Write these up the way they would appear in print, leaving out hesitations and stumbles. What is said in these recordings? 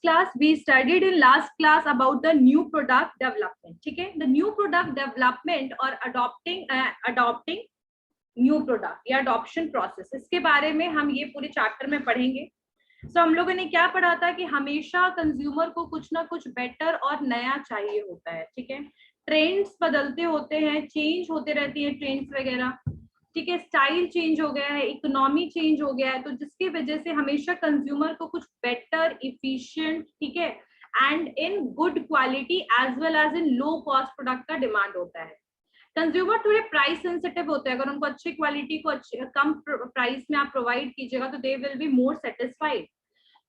class we studied in last class about the new product development. ठीक है, the new product development और adopting new product या adoption process, इसके बारे में हम ये पूरे चैप्टर में पढ़ेंगे. So हम लोगों ने क्या पढ़ा था कि हमेशा कंज्यूमर को कुछ ना कुछ बेटर और नया चाहिए होता है. ठीक है, ट्रेंड्स बदलते होते हैं, चेंज होते रहती है ट्रेंड्स वगैरह. ठीक है, स्टाइल चेंज हो गया है, इकोनॉमी चेंज हो गया है, तो जिसकी वजह से हमेशा कंज्यूमर को कुछ बेटर, इफिशिएंट, ठीक है, and in good quality as well as in low cost product का डिमांड होता है. कंज्यूमर थोड़े प्राइस सेंसिटिव होते हैं. अगर उनको अच्छी क्वालिटी को कम प्राइस में आप प्रोवाइड कीजिएगा तो they will be more satisfied.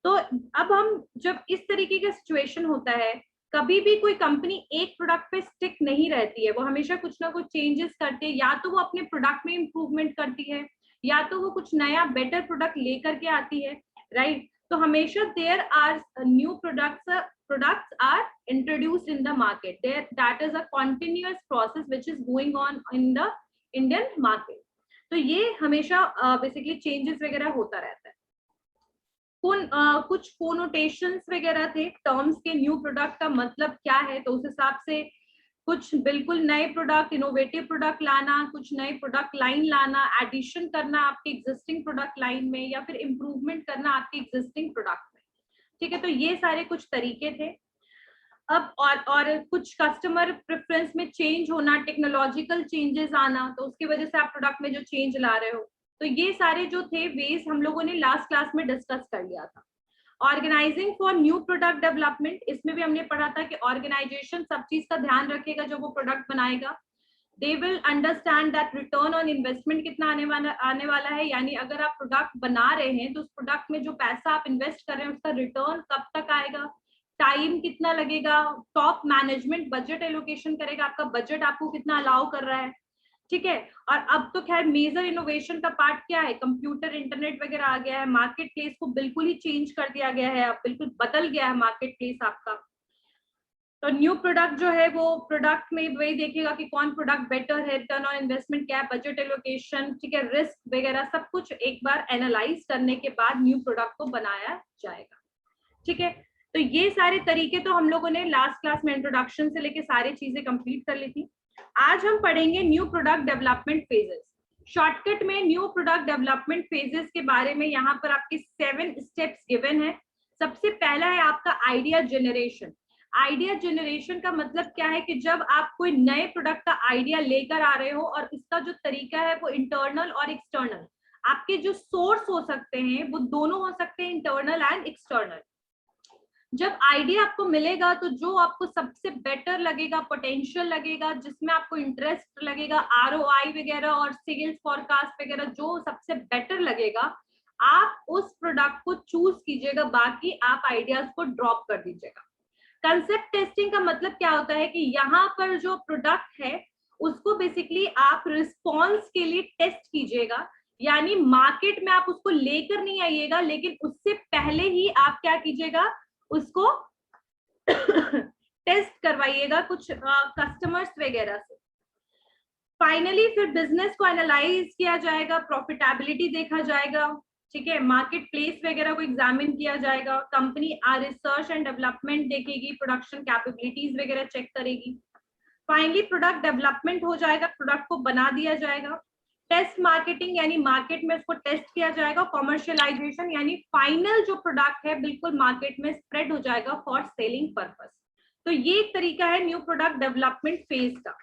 तो अब हम जब इस तरीके का सिचुएशन होता है, कभी भी कोई कंपनी एक प्रोडक्ट पे स्टिक नहीं रहती है, वो हमेशा कुछ ना कुछ चेंजेस करती है. या तो वो अपने प्रोडक्ट में इंप्रूवमेंट करती है, या तो वो कुछ नया बेटर प्रोडक्ट लेकर के आती है, राइट. तो हमेशा there are new products are introduced in the market. That is a continuous process which is going on in the Indian market. तो ये हमेशा बेसिकली चेंजेस वगैरह होता रहता है. कुछ कोनोटेशंस वगैरह थे टर्म्स के. न्यू प्रोडक्ट का मतलब क्या है, तो उस हिसाब से कुछ बिल्कुल नए प्रोडक्ट, इनोवेटिव प्रोडक्ट लाना, कुछ नए प्रोडक्ट लाइन लाना, एडिशन करना आपके एग्जिस्टिंग प्रोडक्ट लाइन में, या फिर इम्प्रूवमेंट करना आपके एग्जिस्टिंग प्रोडक्ट में. ठीक है, तो ये सारे कुछ तरीके थे. अब और कुछ कस्टमर प्रेफरेंस में चेंज होना, टेक्नोलॉजिकल चेंजेस आना, तो उसकी वजह से आप प्रोडक्ट में जो चेंज ला रहे हो. तो ये सारे जो थे वेज हम लोगों ने लास्ट क्लास में डिस्कस कर लिया था. Organising for new product development, इसमें भी हमने पढ़ा था कि ऑर्गेनाइजेशन सब चीज का ध्यान रखेगा जो वो प्रोडक्ट बनाएगा. They will understand that return on investment कितना आने वाला है, यानी अगर आप प्रोडक्ट बना रहे हैं तो उस प्रोडक्ट में जो पैसा आप इन्वेस्ट कर रहे हैं उसका रिटर्न कब तक आएगा, टाइम कितना लगेगा, टॉप मैनेजमेंट बजट एलोकेशन करेगा, आपका बजट आपको कितना अलाउ कर रहा है. ठीक है, और अब तो खैर मेजर इनोवेशन का पार्ट क्या है, कंप्यूटर, इंटरनेट वगैरह आ गया है. मार्केट प्लेस को बिल्कुल ही चेंज कर दिया गया है, अब बिल्कुल बदल गया है मार्केट प्लेस आपका. तो न्यू प्रोडक्ट जो है वो प्रोडक्ट में वही देखेगा कि कौन प्रोडक्ट बेटर है, रिटर्न ऑन इन्वेस्टमेंट क्या है, बजट एलोकेशन, ठीक है, रिस्क वगैरह सब कुछ एक बार एनालाइज करने के बाद न्यू प्रोडक्ट को बनाया जाएगा. ठीक है, तो ये सारे तरीके तो हम लोगों ने लास्ट क्लास में इंट्रोडक्शन से लेके सारी चीजें कंप्लीट कर ली थी. आज हम पढ़ेंगे new product development phases. Shortcut में न्यू प्रोडक्ट डेवलपमेंट फेजेस के बारे में यहाँ पर आपके 7 स्टेप्स गिवन है. सबसे पहला है आपका आइडिया जनरेशन. आइडिया जनरेशन का मतलब क्या है कि जब आप कोई नए प्रोडक्ट का आइडिया लेकर आ रहे हो, और इसका जो तरीका है वो इंटरनल और एक्सटर्नल, आपके जो सोर्स हो सकते हैं वो दोनों हो सकते हैं, इंटरनल एंड एक्सटर्नल. जब आइडिया आपको मिलेगा तो जो आपको सबसे बेटर लगेगा, पोटेंशियल लगेगा, जिसमें आपको इंटरेस्ट लगेगा, ROI वगैरह और सेल्स फॉरकास्ट वगैरह जो सबसे बेटर लगेगा, आप उस प्रोडक्ट को चूज कीजिएगा, बाकी आप आइडियाज को ड्रॉप कर दीजिएगा. कंसेप्ट टेस्टिंग का मतलब क्या होता है कि यहाँ पर जो प्रोडक्ट है उसको बेसिकली आप रिस्पॉन्स के लिए टेस्ट कीजिएगा. यानी मार्केट में आप उसको लेकर नहीं आइएगा, लेकिन उससे पहले ही आप क्या कीजिएगा, उसको टेस्ट करवाइएगा कुछ कस्टमर्स वगैरह से. फाइनली फिर बिजनेस को एनालाइज किया जाएगा, प्रॉफिटेबिलिटी देखा जाएगा. ठीक है, मार्केट प्लेस वगैरह को एग्जामिन किया जाएगा, कंपनी रिसर्च एंड डेवलपमेंट देखेगी, प्रोडक्शन कैपेबिलिटीज वगैरह चेक करेगी. फाइनली प्रोडक्ट डेवलपमेंट हो जाएगा, प्रोडक्ट को बना दिया जाएगा. टेस्ट मार्केटिंग यानी मार्केट में उसको टेस्ट किया जाएगा. कॉमर्शियलाइजेशन यानी फाइनल जो प्रोडक्ट है बिल्कुल मार्केट में स्प्रेड हो जाएगा फॉर सेलिंग पर्पस. तो ये एक तरीका है न्यू प्रोडक्ट डेवलपमेंट फेज का.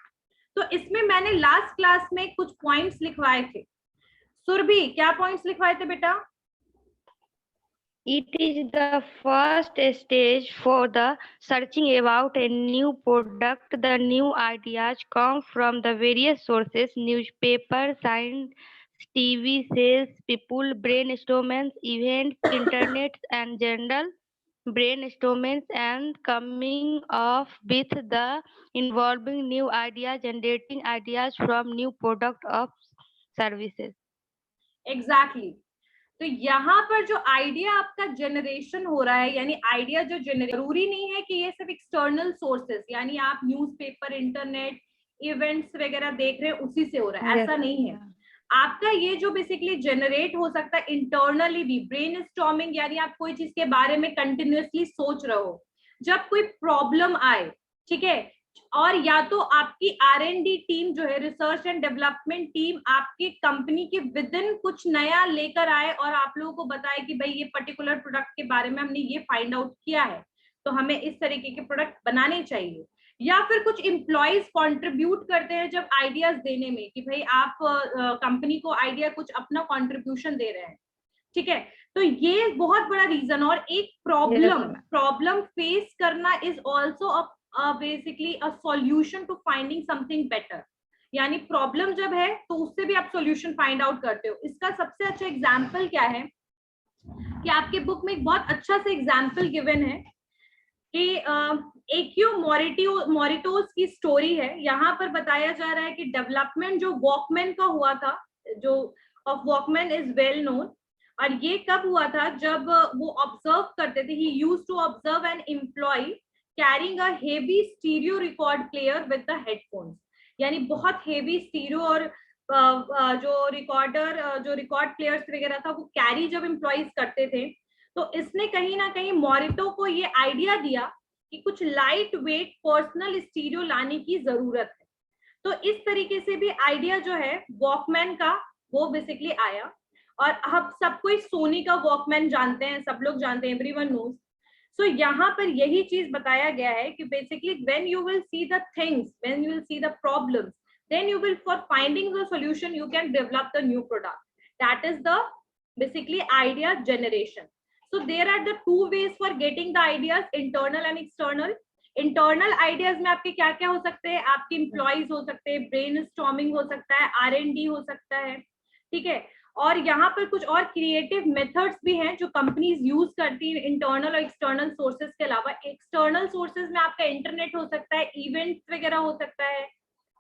तो इसमें मैंने लास्ट क्लास में कुछ पॉइंट्स लिखवाए थे. सुरभि, क्या पॉइंट्स लिखवाए थे बेटा? It is the first stage for the searching about a new product. The new ideas come from the various sources: newspaper, science, TV, sales people, brainstormings, events, internet, and general brainstormings, and coming up with the involving new ideas, generating ideas from new product of services. Exactly. तो यहाँ पर जो idea आपका generation हो रहा है, यानी idea जो जनरेट, जरूरी नहीं है कि ये सिर्फ एक्सटर्नल सोर्सेस यानी आप न्यूज़पेपर, इंटरनेट, इवेंट्स वगैरह देख रहे हैं उसी से हो रहा है, ऐसा नहीं है. आपका ये जो बेसिकली जनरेट हो सकता है इंटरनली भी, ब्रेन स्टॉर्मिंग, यानी आप कोई चीज के बारे में कंटिन्यूअसली सोच रहे हो, जब कोई प्रॉब्लम आए, ठीक है, और या तो आपकी R&D टीम जो है, रिसर्च एंड डेवलपमेंट टीम, आपकी कंपनी के विद इन कुछ नया लेकर आए और आप लोगों को बताए कि भाई ये पर्टिकुलर प्रोडक्ट के बारे में हमने ये फाइंड आउट किया है, तो हमें इस तरीके के प्रोडक्ट बनाने चाहिए। या फिर कुछ एम्प्लॉइज कंट्रीब्यूट करते हैं जब आइडियाज देने में, कि भाई आप कंपनी को आइडिया कुछ अपना कंट्रीब्यूशन दे रहे हैं, ठीक है, तो ये बहुत बड़ा रीजन। और एक प्रॉब्लम फेस करना is also basically a solution to finding something better, यानी प्रॉब्लम जब है तो उससे भी आप सॉल्यूशन फाइंड आउट करते हो। इसका सबसे अच्छा एग्जाम्पल क्या है कि आपके बुक में एक बहुत अच्छा सा एग्जाम्पल गिवन है कि एक्यू मोरिटोस की स्टोरी है। यहाँ पर बताया जा रहा है कि डेवलपमेंट जो वॉकमैन का हुआ था, जो of Walkman is well known, और ये कब हुआ था, जब वो ऑब्जर्व करते थे, he used to observe an employ carrying a heavy stereo record player with the headphones, यानी बहुत हेवी स्टीरियो और जो रिकॉर्ड प्लेयर्स वगैरह था वो कैरी जब एम्प्लॉइज करते थे, तो इसने कहीं ना कहीं मोरिटो को ये आइडिया दिया कि कुछ लाइट वेट पर्सनल स्टीरियो लाने की जरूरत है। तो इस तरीके से भी आइडिया जो है वॉकमैन का वो बेसिकली आया। और अब सब कोई सोनी का वॉकमैन जानते हैं, सब लोग जानते हैं, एवरीवन नोज। सो यहाँ पर यही चीज बताया गया है कि basically when you will see the things, when you will see the problems, then you will, for finding the solution, you can develop the new product. That is the basically idea generation. So there are the two ways for getting the ideas, internal and external. Internal ideas में आपके क्या क्या हो सकते हैं, आपके employees हो सकते हैं, ब्रेन स्टॉर्मिंग हो सकता है, R&D हो सकता है, ठीक है। और यहाँ पर कुछ और क्रिएटिव मेथड्स भी हैं जो कंपनीज यूज करती हैं इंटरनल और एक्सटर्नल सोर्सेज के अलावा। एक्सटर्नल सोर्सेज में आपका इंटरनेट हो सकता है, इवेंट्स वगैरह हो सकता है,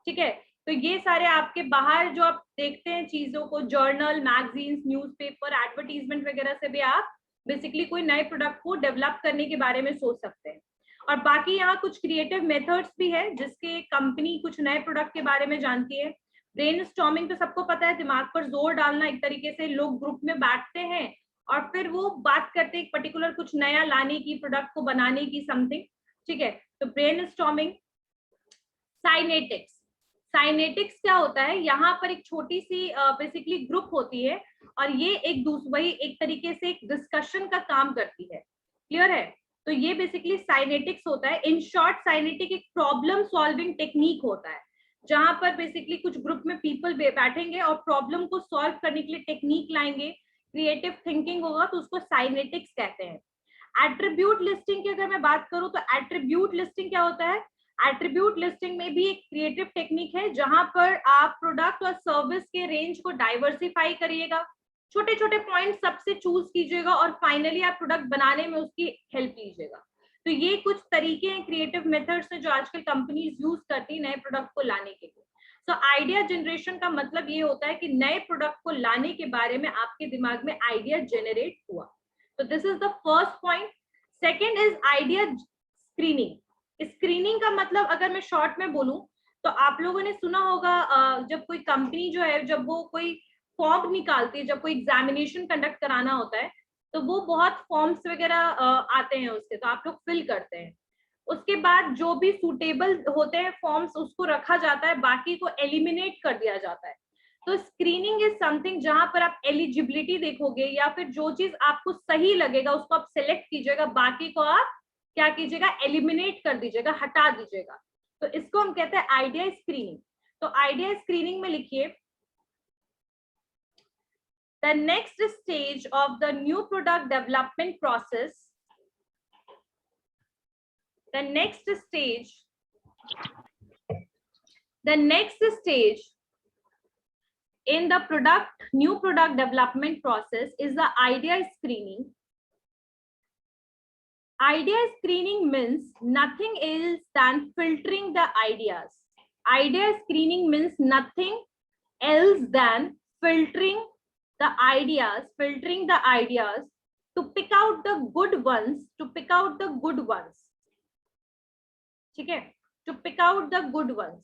ठीक है। तो ये सारे आपके बाहर जो आप देखते हैं चीजों को, जर्नल, मैगजीन्स, न्यूज़पेपर, एडवर्टीजमेंट वगैरह से भी आप बेसिकली कोई नए प्रोडक्ट को डेवलप करने के बारे में सोच सकते हैं। और बाकी यहाँ कुछ क्रिएटिव मेथड्स भी है जिसके कंपनी कुछ नए प्रोडक्ट के बारे में जानती है। ब्रेन स्टॉर्मिंग तो सबको पता है, दिमाग पर जोर डालना, एक तरीके से लोग ग्रुप में बैठते हैं और फिर वो बात करते हैं एक पर्टिकुलर कुछ नया लाने की, प्रोडक्ट को बनाने की, समथिंग, ठीक है। तो ब्रेन स्टॉर्मिंग। साइनेटिक्स, साइनेटिक्स क्या होता है, यहाँ पर एक छोटी सी बेसिकली ग्रुप होती है और ये वही एक तरीके से एक डिस्कशन का काम करती है, क्लियर है। तो ये बेसिकली साइनेटिक्स होता है। इन शॉर्ट, साइनेटिक एक प्रॉब्लम सॉल्विंग टेक्निक होता है जहां पर बेसिकली कुछ ग्रुप में पीपल बैठेंगे और प्रॉब्लम को सॉल्व करने के लिए टेक्निक लाएंगे, क्रिएटिव थिंकिंग होगा, तो उसको साइनेटिक्स कहते हैं। एट्रीब्यूट लिस्टिंग की अगर मैं बात करूं तो एट्रीब्यूट लिस्टिंग क्या होता है, एट्रीब्यूट लिस्टिंग में भी एक क्रिएटिव टेक्निक है जहां पर आप प्रोडक्ट और सर्विस के रेंज को डाइवर्सिफाई करिएगा, छोटे छोटे पॉइंट सबसे चूज कीजिएगा और फाइनली आप प्रोडक्ट बनाने में उसकी हेल्प लीजिएगा। तो ये कुछ तरीके हैं, क्रिएटिव मेथड्स हैं जो आजकल कंपनीज यूज करती है नए प्रोडक्ट को लाने के लिए। सो आइडिया जनरेशन का मतलब ये होता है कि नए प्रोडक्ट को लाने के बारे में आपके दिमाग में आइडिया जनरेट हुआ। तो this is the first point. Second is idea screening. Screening का मतलब अगर मैं शॉर्ट में बोलूं तो आप लोगों ने सुना होगा जब कोई कंपनी जो है, जब वो कोई फॉर्म निकालती है, जब कोई एग्जामिनेशन कंडक्ट कराना होता है तो वो बहुत फॉर्म्स वगैरह आते हैं उसके, तो आप लोग फिल करते हैं। उसके बाद जो भी सूटेबल होते हैं फॉर्म्स उसको रखा जाता है, बाकी को एलिमिनेट कर दिया जाता है। तो स्क्रीनिंग इज समथिंग जहां पर आप एलिजिबिलिटी देखोगे या फिर जो चीज आपको सही लगेगा उसको आप सिलेक्ट कीजिएगा, बाकी को आप क्या कीजिएगा, एलिमिनेट कर दीजिएगा, हटा दीजिएगा। तो इसको हम कहते हैं आइडिया स्क्रीनिंग। तो आइडिया स्क्रीनिंग में लिखिए, the next stage of the new product development process, the next stage in the new product development process is the idea screening. Idea screening means nothing else than filtering the ideas. Idea screening means nothing else than filtering the ideas to pick out the good ones, ठीक है, to pick out the good ones.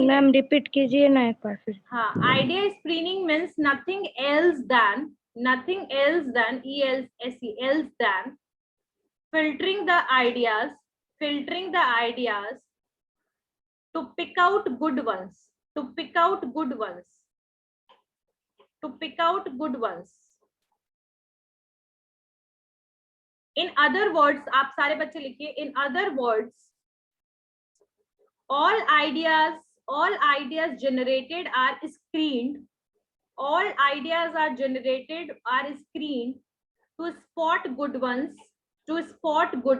Ma'am repeat कीजिए ना एक बार फिर। हाँ, idea screening means nothing else than else than filtering the ideas to pick out good ones in other words, आप सारे बच्चे लिखिए, in other words, all ideas generated are screened to spot good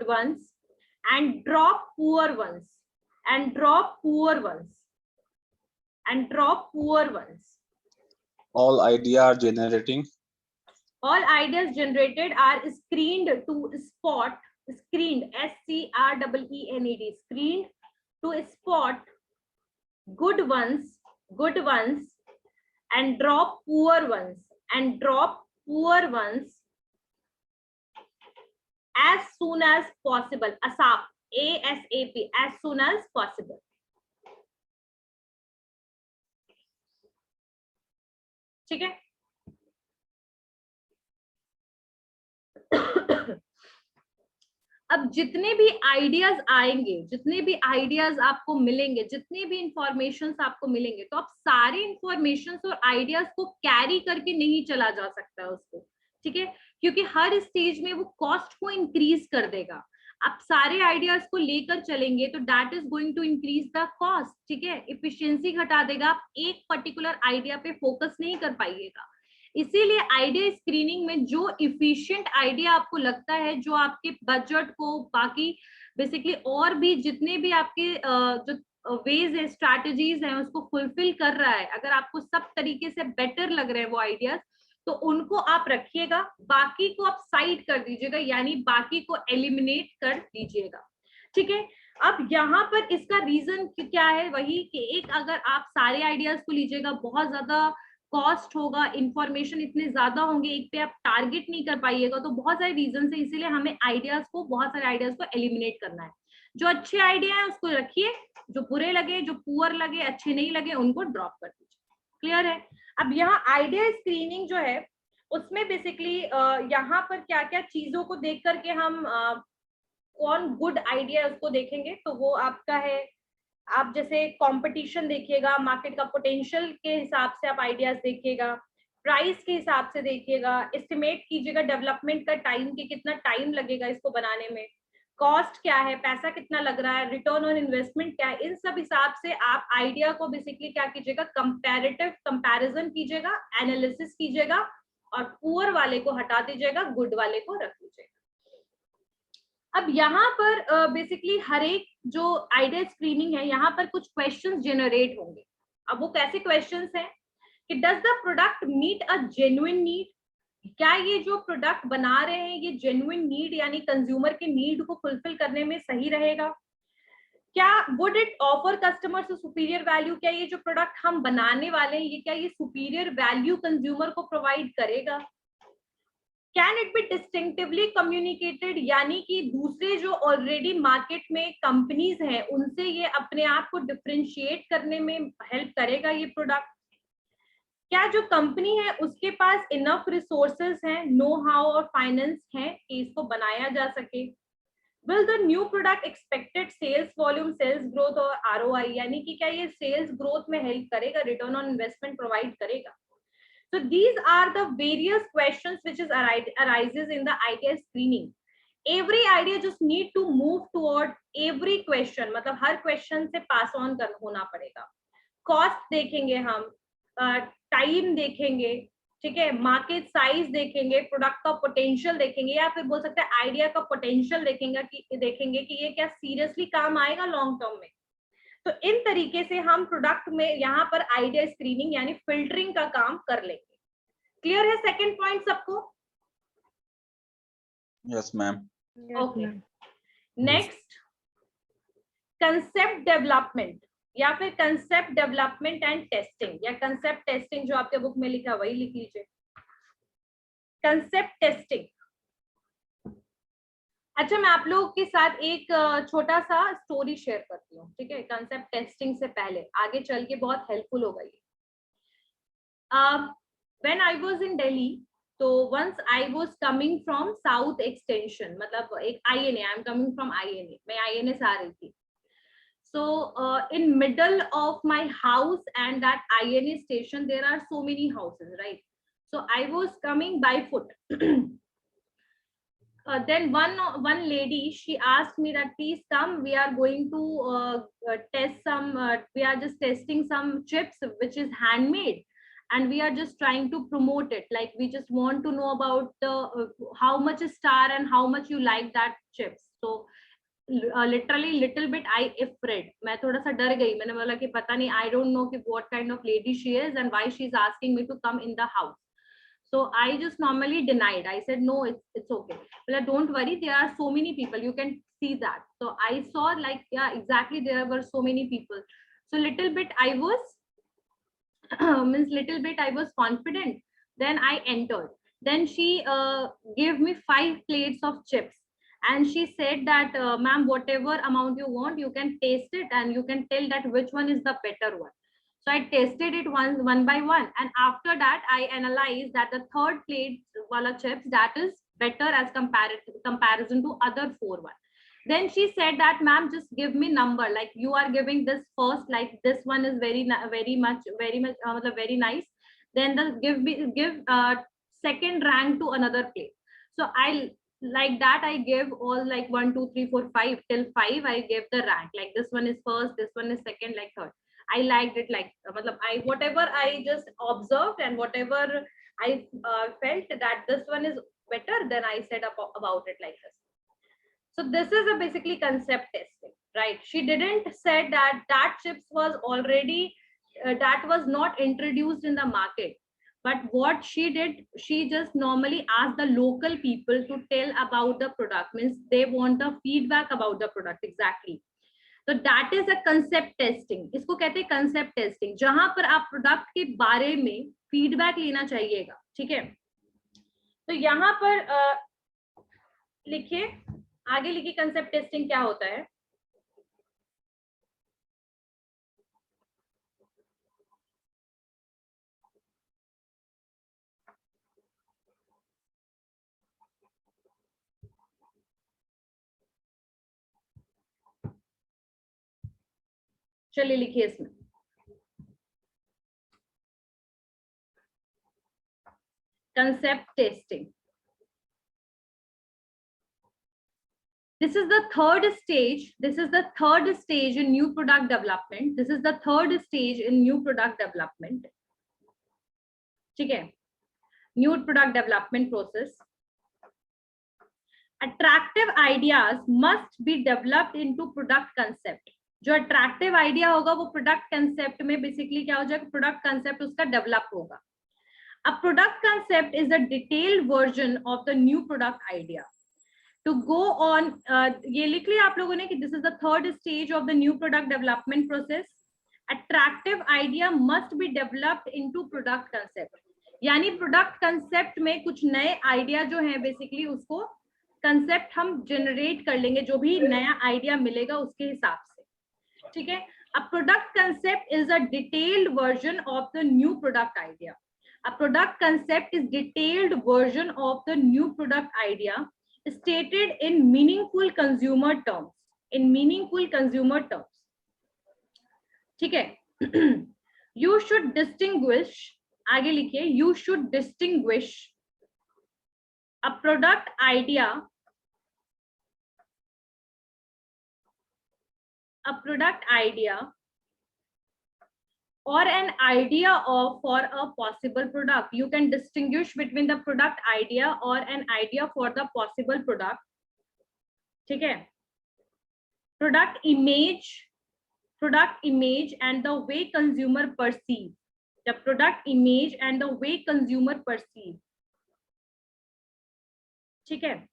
ones and drop poor ones All ideas generated are screened to spot screened screened to spot good ones and drop poor ones as soon as possible. ASAP, as soon as possible. ठीक है? अब जितने भी ideas आएंगे, जितने भी ideas आपको मिलेंगे, जितने भी इंफॉर्मेशन आपको मिलेंगे, तो आप सारे इंफॉर्मेशन और आइडियाज को कैरी करके नहीं चला जा सकता है उसको, ठीक है? क्योंकि हर स्टेज में वो कॉस्ट को इंक्रीज कर देगा। आप सारे आइडियाज को लेकर चलेंगे तो that is going to increase the cost, ठीक है? इफिशियंसी घटा देगा, आप एक पर्टिकुलर आइडिया पे फोकस नहीं कर पाइएगा। इसीलिए आइडिया स्क्रीनिंग में जो इफिशिएंट आइडिया आपको लगता है, जो आपके बजट को, बाकी बेसिकली और भी जितने भी आपके जो वेज है, स्ट्रैटेजीज हैं, उसको फुलफिल कर रहा है, अगर आपको सब तरीके से बेटर लग रहे हैं वो आइडियाज, तो उनको आप रखिएगा, बाकी को आप साइड कर दीजिएगा, यानी बाकी को एलिमिनेट कर दीजिएगा, ठीक है? अब यहाँ पर इसका रीजन क्या है? वही कि एक, अगर आप सारे आइडियाज को लीजिएगा, बहुत ज्यादा कॉस्ट होगा, इंफॉर्मेशन इतने ज्यादा होंगे, एक पे आप टारगेट नहीं कर पाइएगा, तो बहुत सारे रीजन है। इसीलिए हमें बहुत सारे आइडियाज को एलिमिनेट करना है। जो अच्छे आइडिया है उसको रखिए, जो बुरे लगे, जो पुअर लगे, अच्छे नहीं लगे, उनको ड्रॉप कर दीजिए। क्लियर है? अब यहाँ आइडिया स्क्रीनिंग जो है उसमें बेसिकली यहाँ पर क्या क्या चीजों को देख करके हम कौन गुड आइडिया है उसको देखेंगे, तो वो आपका है, आप जैसे कंपटीशन देखिएगा, मार्केट का पोटेंशियल के हिसाब से आप आइडियाज देखिएगा, प्राइस के हिसाब से देखिएगा, एस्टिमेट कीजिएगा डेवलपमेंट का टाइम, कि कितना टाइम लगेगा इसको बनाने में, कॉस्ट क्या है, पैसा कितना लग रहा है, रिटर्न ऑन इन्वेस्टमेंट क्या है, इन सब हिसाब से आप आइडिया को बेसिकली क्या कीजिएगा, कंपैरेटिव कंपैरिजन कीजिएगा, एनालिसिस कीजिएगा, और पुअर वाले को हटा दीजिएगा, गुड वाले को रख दीजिएगा। अब यहाँ पर बेसिकली हर एक जो आइडिया स्क्रीनिंग है, यहाँ पर कुछ क्वेश्चंस जनरेट होंगे। अब वो कैसे क्वेश्चंस हैं कि does the product meet a genuine need, क्या ये जो प्रोडक्ट बना रहे हैं ये जेन्युइन नीड यानी कंज्यूमर के नीड को फुलफिल करने में सही रहेगा, क्या would it offer customers superior value, क्या ये जो प्रोडक्ट हम बनाने वाले हैं ये क्या ये सुपीरियर वैल्यू कंज्यूमर को प्रोवाइड करेगा, can it be distinctively communicated, यानी कि दूसरे जो ऑलरेडी मार्केट में कंपनीज हैं उनसे ये अपने आप को डिफरेंशिएट करने में हेल्प करेगा ये प्रोडक्ट, क्या जो कंपनी है उसके पास इनफ रिसोर्सेज हैं, नो हाउ और फाइनेंस है कि इसको बनाया जा सके, will the new product expected sales volume, sales growth और ROI, यानी कि क्या ये सेल्स ग्रोथ में हेल्प करेगा, रिटर्न ऑन इन्वेस्टमेंट प्रोवाइड करेगा। So these are the various questions which arises in the idea screening. Every idea just need to move toward every question, मतलब हर question से pass on होना पड़ेगा। Cost देखेंगे हम, time देखेंगे, ठीक है, market size देखेंगे, product का potential देखेंगे, या फिर बोल सकते हैं idea का potential देखेंगे कि ये क्या seriously काम आएगा long term में। तो इन तरीके से हम प्रोडक्ट में यहाँ पर आइडिया स्क्रीनिंग यानी फिल्टरिंग का काम कर लेंगे। क्लियर है सेकंड पॉइंट सबको? Yes ma'am. Okay, next concept development या फिर कंसेप्ट डेवलपमेंट एंड टेस्टिंग, या कंसेप्ट टेस्टिंग जो आपके बुक में लिखा वही लिख लीजिए। कंसेप्ट टेस्टिंग, अच्छा, मैं आप लोगों के साथ एक छोटा सा स्टोरी शेयर करती हूँ, ठीक है, कंसेप्ट टेस्टिंग से पहले, आगे चल के बहुत हेल्पफुल होगा ये। When I was in Delhi, so once I was coming from South Extension, मतलब एक INA, I am coming from INA, मैं INA से आ रही थी. So in middle of my house and that INA station, there are so many houses, right? So I was coming by foot. Then one lady, she asked me that please come, we are going to test some, we are just testing some chips which is handmade, and we are just trying to promote it, like we just want to know about the how much is star and how much you like that chips. So literally little bit I afraid, मैं थोड़ा सा डर गई, मैंने बोला कि पता नहीं, I don't know कि what kind of lady she is and why she is asking me to come in the house. So I just normally denied. I said, no, it's okay. Well, don't worry, there are so many people, you can see that. So I saw like, yeah, exactly, there were so many people. So little bit I was, little bit I was confident. Then I entered. Then she gave me 5 plates of chips. And she said that, ma'am, whatever amount you want, you can taste it and you can tell that which one is the better one. So I tested it one by one, and after that I analyzed that the third plate wala chips, that is better as comparison to other 4 one. Then she said that, ma'am, just give me number, like you are giving this first, like this one is very much very nice. Then give second rank to another plate. So I like that I gave all like 1 2 3 4 5 till 5 I gave the rank, like this one is first, this one is second, like third. I liked it, like I whatever I just observed and whatever I felt that this one is better, then I said about it like this. So this is a basically concept testing, right? She didn't said that that chips was already that was not introduced in the market. But what she did, she just normally asked the local people to tell about the product, means they want a feedback about the product exactly. तो that is a concept testing, इसको कहते हैं concept testing, जहां पर आप product के बारे में फीडबैक लेना चाहिएगा, ठीक है। तो यहाँ पर लिखिए, आगे लिखिए कंसेप्ट टेस्टिंग क्या होता है। चलिए लिखिए इसमें, concept testing. This is the third stage. This is the third stage in new product development. This is the third stage in new product development. ठीक है, new product development process. Attractive ideas must be developed into product concept. जो attractive idea होगा वो product concept में basically क्या हो जाएगा, product concept उसका डेवलप होगा। A product concept is a detailed version of the new product idea. To go on, ये लिख लिया आप लोगों ने कि this is the third stage of the new product development process. Attractive idea must be developed into product concept. यानी product concept में कुछ नए आइडिया जो है बेसिकली उसको कंसेप्ट हम जनरेट कर लेंगे, जो भी नया आइडिया मिलेगा उसके हिसाब से, ठीक है। A product concept is a detailed version of the new product idea. A product concept is detailed version of the new product idea stated in meaningful consumer terms. In meaningful consumer terms. ठीक है। You should distinguish, आगे लिखिए, you should distinguish a product idea, or an idea of for a possible product. You can distinguish between the product idea or an idea for the possible product, ठीक है। Product image and the way consumer perceive. The product image and the way consumer perceive, ठीक है।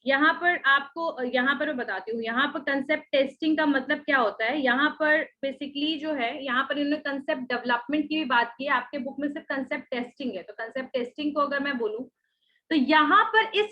यहाँ पर आपको, यहाँ पर मैं बताती हूँ, यहाँ पर कंसेप्ट टेस्टिंग का मतलब क्या होता है। यहाँ पर बेसिकली जो है, यहाँ पर इन्होंने कंसेप्ट डेवलपमेंट की भी बात की है, आपके बुक में सिर्फ कंसेप्ट टेस्टिंग है। तो कंसेप्ट टेस्टिंग को अगर मैं बोलूँ तो यहाँ पर इस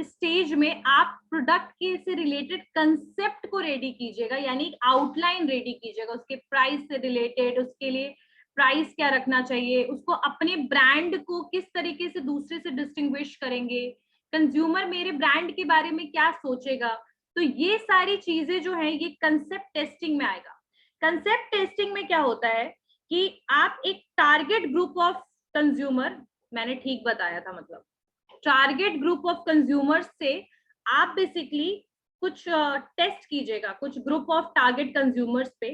स्टेज में आप प्रोडक्ट के से रिलेटेड कंसेप्ट को रेडी कीजिएगा, यानी आउटलाइन रेडी कीजिएगा, उसके प्राइस से रिलेटेड, उसके लिए प्राइस क्या रखना चाहिए, उसको अपने ब्रांड को किस तरीके से दूसरे से डिस्टिंग्विश करेंगे, कंज्यूमर मेरे ब्रांड के बारे में क्या सोचेगा। तो ये सारी चीजें जो है ये कंसेप्ट टेस्टिंग में आएगा। कंसेप्ट टेस्टिंग में क्या होता है कि आप एक टारगेट ग्रुप ऑफ कंज्यूमर, मैंने ठीक बताया था, मतलब टारगेट ग्रुप ऑफ कंज्यूमर्स से आप बेसिकली कुछ टेस्ट कीजिएगा, कुछ ग्रुप ऑफ टारगेट कंज्यूमर्स पे,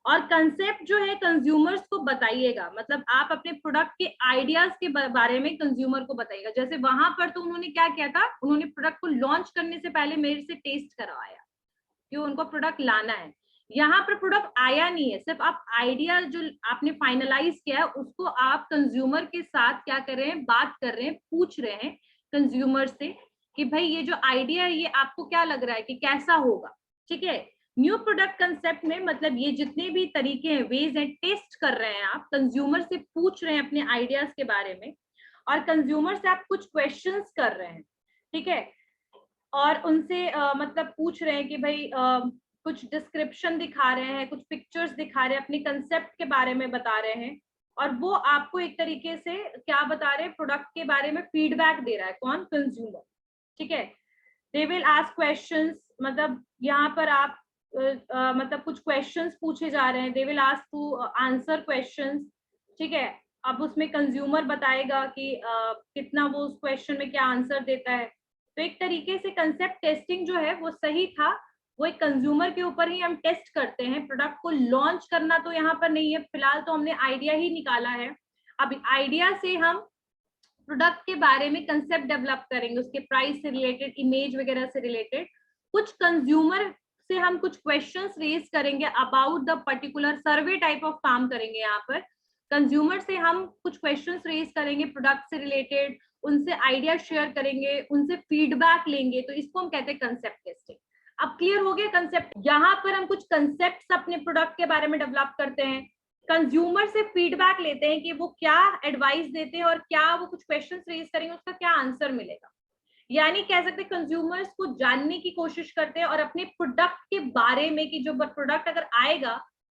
और कंसेप्ट जो है कंज्यूमर्स को बताइएगा, मतलब आप अपने प्रोडक्ट के आइडियाज के बारे में कंज्यूमर को बताइएगा। जैसे वहां पर तो उन्होंने क्या किया था, उन्होंने प्रोडक्ट को लॉन्च करने से पहले मेरे से टेस्ट करवाया कि उनको प्रोडक्ट लाना है। यहाँ पर प्रोडक्ट आया नहीं है, सिर्फ आप आइडिया जो आपने फाइनलाइज किया है उसको आप कंज्यूमर के साथ क्या कर रहे हैं, बात कर रहे हैं, पूछ रहे हैं कंज्यूमर से कि भाई ये जो आइडिया है ये आपको क्या लग रहा है कि कैसा होगा। ठीक है, न्यू प्रोडक्ट कंसेप्ट में मतलब ये जितने भी तरीके हैं, वेज हैं, टेस्ट कर रहे हैं, आप कंज्यूमर से पूछ रहे हैं अपने आइडियाज के बारे में, और कंज्यूमर से आप कुछ क्वेश्चंस कर रहे हैं। ठीक है, और उनसे मतलब पूछ रहे हैं कि भाई कुछ डिस्क्रिप्शन दिखा रहे हैं, कुछ पिक्चर्स दिखा रहे हैं, अपने कंसेप्ट के बारे में बता रहे हैं, और वो आपको एक तरीके से क्या बता रहे हैं, प्रोडक्ट के बारे में फीडबैक दे रहा है, कौन, कंज्यूमर। ठीक है, दे विल आस्क क्वेश्चंस, मतलब यहाँ पर आप मतलब कुछ क्वेश्चंस पूछे जा रहे हैं, they will ask to answer questions. ठीक है, अब उसमें कंज्यूमर बताएगा कि कितना वो उस क्वेश्चन में क्या आंसर देता है। तो एक तरीके से कंसेप्ट टेस्टिंग जो है वो सही था, वो एक कंज्यूमर के ऊपर ही हम टेस्ट करते हैं, प्रोडक्ट को लॉन्च करना तो यहाँ पर नहीं है, फिलहाल तो हमने आइडिया ही निकाला है। अब आइडिया से हम प्रोडक्ट के बारे में कंसेप्ट डेवलप करेंगे, उसके प्राइस से रिलेटेड, इमेज वगैरह से रिलेटेड, कुछ कंज्यूमर से हम कुछ क्वेश्चंस रेज करेंगे about the particular, survey type of काम करेंगे। यहाँ पर कंज्यूमर से हम कुछ क्वेश्चंस रेज करेंगे प्रोडक्ट से रिलेटेड, उनसे आइडिया शेयर करेंगे, उनसे फीडबैक लेंगे, तो इसको हम कहते हैं कंसेप्ट टेस्टिंग। अब क्लियर हो गया कंसेप्ट। यहाँ पर हम कुछ कंसेप्ट अपने प्रोडक्ट के बारे में डेवलप करते हैं, कंज्यूमर से फीडबैक लेते हैं कि वो क्या एडवाइस देते हैं और क्या वो कुछ क्वेश्चंस रेज करेंगे, उसका क्या आंसर मिलेगा। यानी कह सकते हैं कंज्यूमर्स को जानने की कोशिश करते हैं और अपने प्रोडक्ट के बारे में कि जो प्रोडक्ट अगर आएगा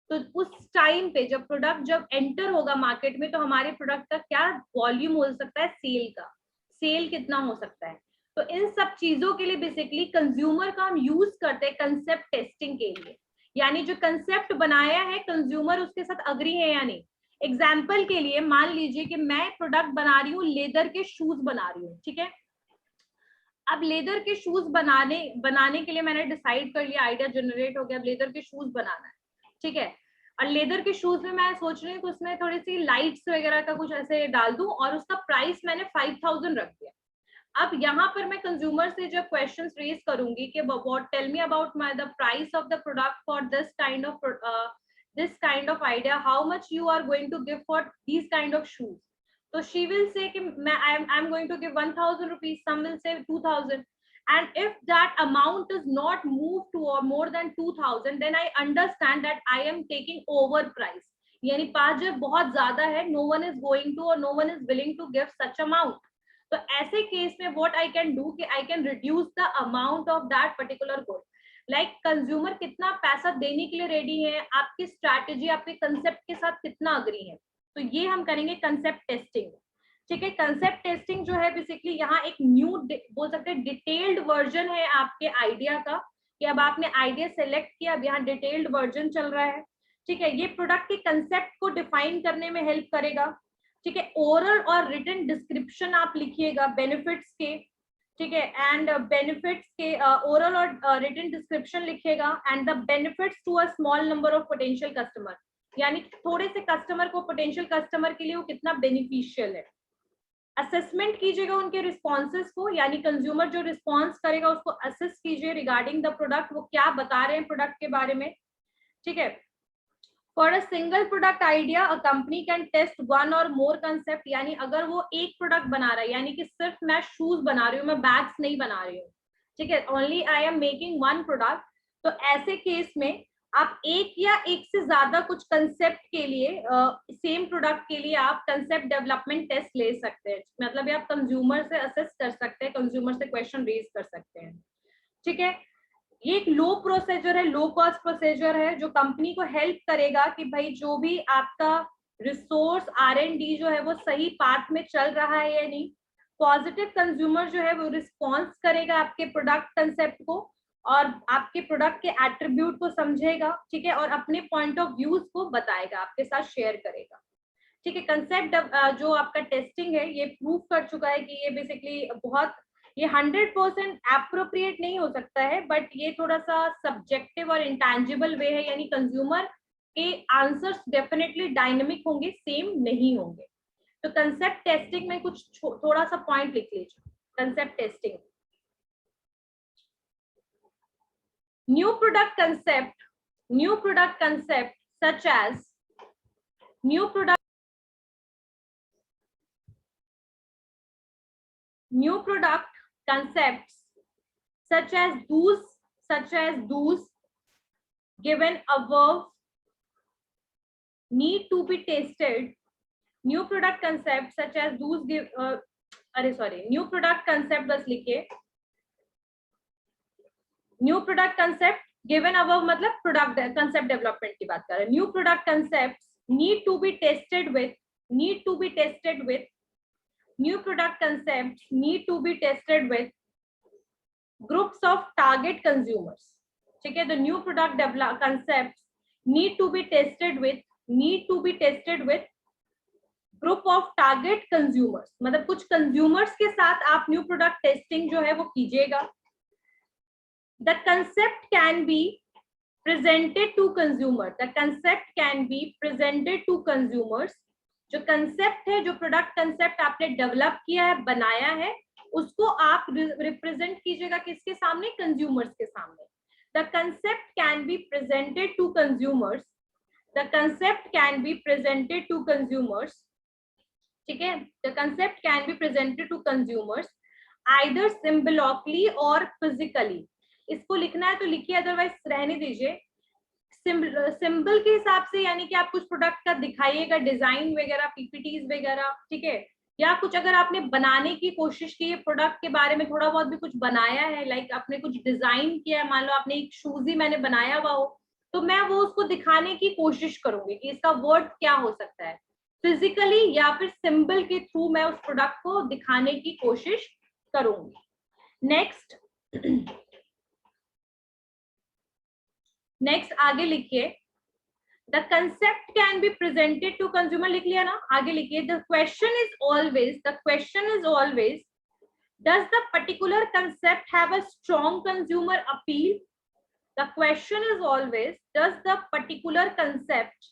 तो उस टाइम पे जब प्रोडक्ट जब एंटर होगा मार्केट में तो हमारे प्रोडक्ट का क्या वॉल्यूम हो सकता है, सेल का, सेल कितना हो सकता है। तो इन सब चीजों के लिए बेसिकली कंज्यूमर का हम यूज करते हैं कंसेप्ट टेस्टिंग के लिए, यानी जो कंसेप्ट बनाया है कंज्यूमर उसके साथ अग्री है या नहीं। एग्जाम्पल के लिए मान लीजिए कि मैं प्रोडक्ट बना रही हूँ, लेदर के शूज बना रही हूँ। ठीक है, अब लेदर के शूज बनाने के लिए मैंने डिसाइड कर लिया, आइडिया जनरेट हो गया, अब लेदर के शूज बनाना है। ठीक है, और लेदर के शूज में मैं सोच रही हूँ कि उसमें थोड़ी सी लाइट्स वगैरह का कुछ ऐसे डाल दूं, और उसका प्राइस मैंने 5000 रख दिया। अब यहाँ पर मैं कंज्यूमर से जब क्वेश्चंस रेज करूंगी कि what, tell me about my the price of the product for this kind of idea, how much you are going to give for this kind of shoes. So she will say कि I'm going to give 1000 rupees, some will say 2000, and if that amount does not move to or more than 2000, then I understand that I am taking over price, यानी 5000 बहुत ज्यादा है, no one is going to or no one is willing to give such amount। तो ऐसे case में what I can do कि I can reduce the amount of that particular good, like consumer कितना पैसा देने के लिए रेडी है, आपकी स्ट्रैटेजी आपके कंसेप्ट के साथ कितना अग्री है, तो ये हम करेंगे कंसेप्ट टेस्टिंग। ठीक है, कंसेप्ट टेस्टिंग जो है बेसिकली यहाँ एक न्यू बोल सकते हैं डिटेल्ड वर्जन है आपके आइडिया का, कि अब आपने आइडिया सेलेक्ट किया, अब यहाँ डिटेल्ड वर्जन चल रहा है। ठीक है, ये प्रोडक्ट के कंसेप्ट को डिफाइन करने में हेल्प करेगा। ठीक है, ओरल और रिटन डिस्क्रिप्शन आप लिखिएगा बेनिफिट्स के। ठीक है, एंड बेनिफिट्स के ओरल और रिटन डिस्क्रिप्शन लिखिएगा, and the benefits to a small number of potential customer, यानी थोड़े से कस्टमर को, पोटेंशियल कस्टमर के लिए वो कितना बेनिफिशियल है। असेसमेंट कीजिएगा उनके रिस्पॉन्सेस को, यानी कंज्यूमर जो रिस्पॉन्स करेगा उसको असेस कीजिए रिगार्डिंग द प्रोडक्ट, वो क्या बता रहे हैं प्रोडक्ट के बारे में। ठीक है, for a single product idea a company can test one or more concept, यानी अगर वो एक प्रोडक्ट बना रहा है, यानी कि सिर्फ मैं शूज बना रही हूँ, मैं बैग्स नहीं बना रही हूँ। ठीक है, only I am making one product, तो ऐसे केस में आप एक या एक से ज्यादा कुछ कंसेप्ट के लिए सेम प्रोडक्ट के लिए आप कंसेप्ट डेवलपमेंट टेस्ट ले सकते हैं, मतलब ये आप कंज्यूमर से असेस कर सकते हैं, कंज्यूमर से क्वेश्चन रेज कर सकते हैं, ठीक है। ये एक लो प्रोसीजर है, लो कॉस्ट प्रोसीजर है, जो कंपनी को हेल्प करेगा कि भाई जो भी आपका रिसोर्स R&D जो है वो सही पाथ में चल रहा है या नहीं। पॉजिटिव कंज्यूमर जो है वो रिस्पॉन्स करेगा आपके प्रोडक्ट कंसेप्ट को और आपके प्रोडक्ट के एट्रीब्यूट को समझेगा, ठीक है, और अपने पॉइंट ऑफ व्यूज को बताएगा, आपके साथ शेयर करेगा, ठीक है। कंसेप्ट जो आपका टेस्टिंग है ये प्रूव कर चुका है कि ये बेसिकली बहुत, ये 100% एप्रोप्रिएट नहीं हो सकता है, बट ये थोड़ा सा सब्जेक्टिव और इंटैंजिबल वे है, यानी कंज्यूमर के आंसर्स डेफिनेटली डायनेमिक होंगे, सेम नहीं होंगे। तो कंसेप्ट टेस्टिंग में कुछ थोड़ा सा पॉइंट लिख लीजिए। Concept testing, new product concept such as new product concepts such as those given above need to be tested. New product concepts such as those new product concept बस लिखिए, new product concept given above मतलब product concept development की बात कर रहे हैं। New product concept need to be tested with new product concept need to be tested with groups of target consumers, ठीक है। The new product concept need to be tested with group of target consumers, मतलब कुछ consumers के साथ आप new product testing जो है वो कीजिएगा। The concept can be presented to consumers. जो कंसेप्ट है, जो प्रोडक्ट कंसेप्ट आपने डेवलप किया है, बनाया है, उसको आप रिप्रेजेंट कीजिएगा किसके सामने? कंज्यूमर्स के सामने। The concept can be presented to consumers. ठीक है, the concept can be presented to consumers either symbolically or physically. इसको लिखना है तो लिखिए, अदरवाइज रहने दीजिए। सिंबल के हिसाब से यानी कि आप कुछ प्रोडक्ट का दिखाइएगा, डिजाइन वगैरह, पीपीटीज वगैरह, ठीक है, या कुछ अगर आपने बनाने की कोशिश की है, प्रोडक्ट के बारे में थोड़ा बहुत भी कुछ बनाया है, लाइक आपने कुछ डिजाइन किया है, मान लो आपने एक शूज ही मैंने बनाया हुआ हो, तो मैं वो उसको दिखाने की कोशिश करूंगी कि इसका वर्ड क्या हो सकता है, फिजिकली या फिर सिंबल के थ्रू मैं उस प्रोडक्ट को दिखाने की कोशिश करूंगी। नेक्स्ट आगे लिखिए, the concept can be presented to consumer, लिख लिया ना, आगे लिखिए, the question is always does the particular concept have a strong consumer appeal? The question is always does the particular concept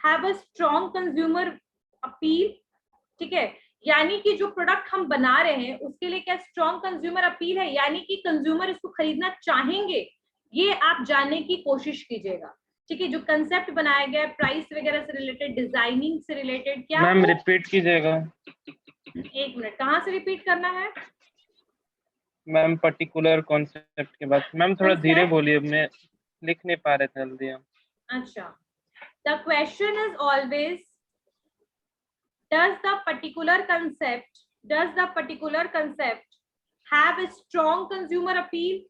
have a strong consumer appeal, ठीक है, यानी कि जो प्रोडक्ट हम बना रहे हैं उसके लिए क्या स्ट्रॉन्ग कंज्यूमर अपील है, यानी कि कंज्यूमर इसको खरीदना चाहेंगे, ये आप जानने की कोशिश कीजिएगा, ठीक है। जो कंसेप्ट बनाया गया है, प्राइस वगैरह से रिलेटेड, डिजाइनिंग से रिलेटेड, क्या मैम रिपीट कीजिएगा। एक मिनट, कहाँ से रिपीट करना है मैम? पर्टिकुलर कॉन्सेप्ट के बाद मैम थोड़ा धीरे बोलिए, मैं लिख नहीं पा रहे थे जल्दी हम। अच्छा, the question is always does the particular concept have a strong consumer appeal?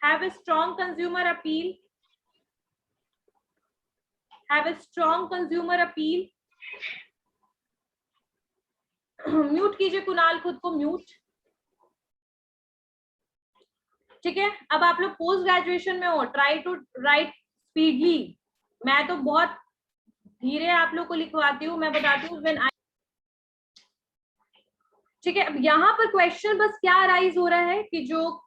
Have a strong consumer appeal? Mute कीजिए कुणाल, खुद को म्यूट, ठीक है। अब आप लोग पोस्ट ग्रेजुएशन में हो, ट्राई टू राइट स्पीडली। मैं तो बहुत धीरे आप लोग को लिखवाती हूँ, मैं बताती हूँ व्हेन आई, ठीक है। अब यहाँ पर क्वेश्चन बस क्या राइज हो रहा है कि जो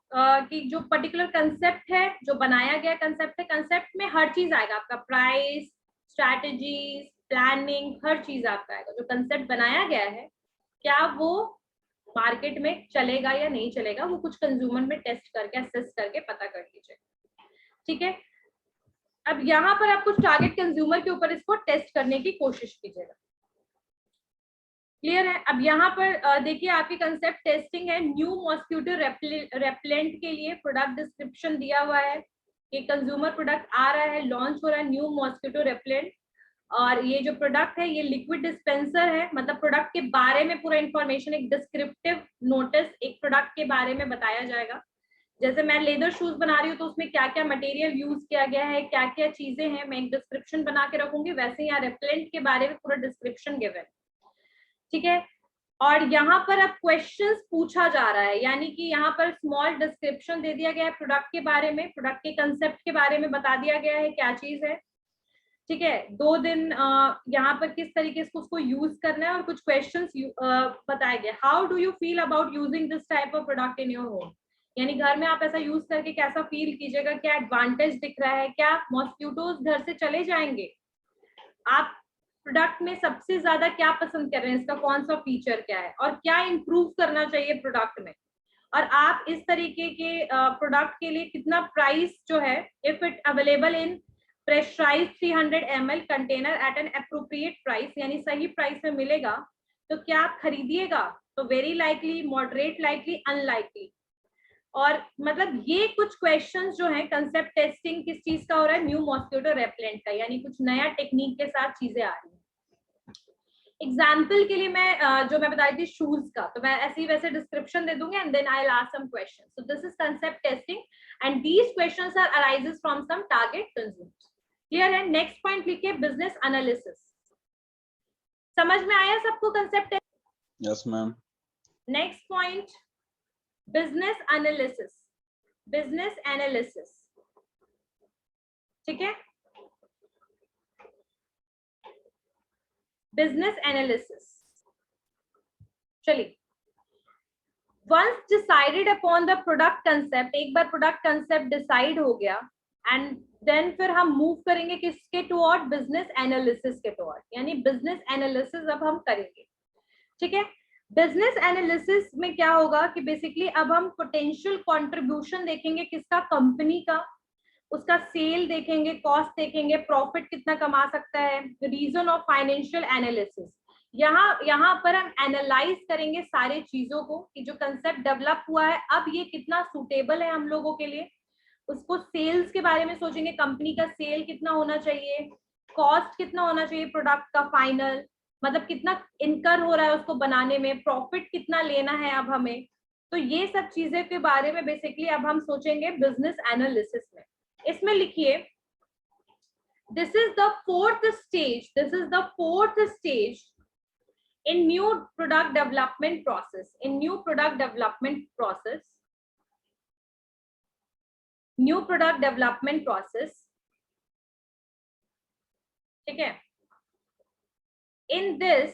पर्टिकुलर कंसेप्ट है, जो बनाया गया कंसेप्ट है, कंसेप्ट में हर चीज आएगा, आपका प्राइस, स्ट्रैटेजीज, प्लानिंग, हर चीज आपका आएगा। जो कंसेप्ट बनाया गया है क्या वो मार्केट में चलेगा या नहीं चलेगा, वो कुछ कंज्यूमर में टेस्ट करके, असेस करके पता कर लीजिए, ठीक है। अब यहाँ पर आप कुछ टारगेट कंज्यूमर के ऊपर इसको टेस्ट करने की कोशिश कीजिएगा, क्लियर है। अब यहाँ पर देखिए, आपकी कंसेप्ट टेस्टिंग है न्यू मॉस्किटो रेपेलेंट के लिए, प्रोडक्ट डिस्क्रिप्शन दिया हुआ है, कि कंज्यूमर प्रोडक्ट आ रहा है, लॉन्च हो रहा है, न्यू मॉस्किटो रेपेलेंट, और ये जो प्रोडक्ट है ये लिक्विड डिस्पेंसर है, मतलब प्रोडक्ट के बारे में पूरा इंफॉर्मेशन, एक डिस्क्रिप्टिव नोटिस एक प्रोडक्ट के बारे में बताया जाएगा। जैसे मैं लेदर शूज बना रही हूँ तो उसमें क्या क्या मटेरियल यूज किया गया है, क्या क्या चीजें हैं, मैं एक डिस्क्रिप्शन बना के रखूंगी। वैसे यहाँ रेपेलेंट के बारे में पूरा डिस्क्रिप्शन गिवन, ठीक है। और यहाँ पर अब क्वेश्चंस पूछा जा रहा है, यानी कि यहाँ पर स्मॉल डिस्क्रिप्शन दे दिया गया है प्रोडक्ट के बारे में, प्रोडक्ट के कंसेप्ट के बारे में बता दिया गया है क्या चीज है, ठीक है। 2 दिन यहाँ पर किस तरीके से उसको यूज करना है, और कुछ क्वेश्चंस बताए गए। How do you feel about using this type of product in your home, यानी घर में आप ऐसा यूज करके कैसा फील कीजिएगा, क्या एडवांटेज दिख रहा है, क्या मॉस्किटोज घर से चले जाएंगे, आप प्रोडक्ट में सबसे ज्यादा क्या पसंद कर रहे हैं, इसका कौन सा फीचर क्या है, और क्या इंप्रूव करना चाहिए प्रोडक्ट में, और आप इस तरीके के प्रोडक्ट के लिए कितना प्राइस जो है, if it available in pressurised 300 ml container at an appropriate price, यानी सही प्राइस में मिलेगा तो क्या आप खरीदिएगा, तो very likely, moderate likely, unlikely. और मतलब ये कुछ क्वेश्चंस जो हैं, कंसेप्ट टेस्टिंग किस चीज का हो रहा है, न्यू मॉस्किटो रेपेलेंट का, यानी कुछ नया टेक्निक के साथ चीजें आ रही हैं। एग्जाम्पल के लिए मैं जो मैं बता रही थी शूज का, तो मैं ऐसे ही वैसे डिस्क्रिप्शन दे दूंगी and then I will ask some questions. So this is concept testing and these questions are arises from some target consumers. Clear है? नेक्स्ट पॉइंट लिखिए, बिजनेस एनालिसिस। समझ में आया सबको concept? Yes ma'am. Next point, business analysis. Business analysis, ठीक है, business analysis. चलिए, once decided upon the product concept, एक बार प्रोडक्ट कंसेप्ट डिसाइड हो गया एंड देन फिर हम मूव करेंगे किसके टुवर्ड, बिजनेस एनालिसिस के टुवर्ड, यानी बिजनेस एनालिसिस अब हम करेंगे, ठीक है। बिजनेस एनालिसिस में क्या होगा कि बेसिकली अब हम पोटेंशियल कंट्रीब्यूशन देखेंगे किसका, कंपनी का, उसका सेल देखेंगे, कॉस्ट देखेंगे, प्रॉफिट कितना कमा सकता है, रीजन ऑफ फाइनेंशियल एनालिसिस। यहाँ पर हम एनालाइज करेंगे सारे चीजों को कि जो कंसेप्ट डेवलप हुआ है अब ये कितना सूटेबल है हम लोगों के लिए। उसको सेल्स के बारे में सोचेंगे, कंपनी का सेल कितना होना चाहिए, कॉस्ट कितना होना चाहिए प्रोडक्ट का फाइनल, मतलब कितना इनकर हो रहा है उसको बनाने में, प्रॉफिट कितना लेना है अब हमें। तो ये सब चीजें के बारे में बेसिकली अब हम सोचेंगे बिजनेस एनालिसिस में। इसमें लिखिए, this is the fourth stage, this is the fourth stage in new product development process, in new product development process, new product development process, ठीक है। in this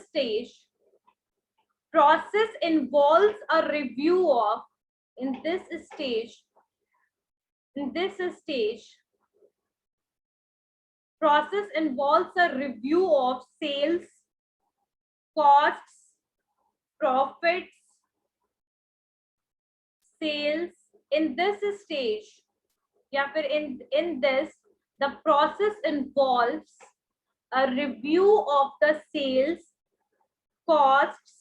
stage process involves a review of, in this stage process involves a review of sales, costs, profits, sales. In this stage, या फिर in this, the process involves a review of the sales, costs,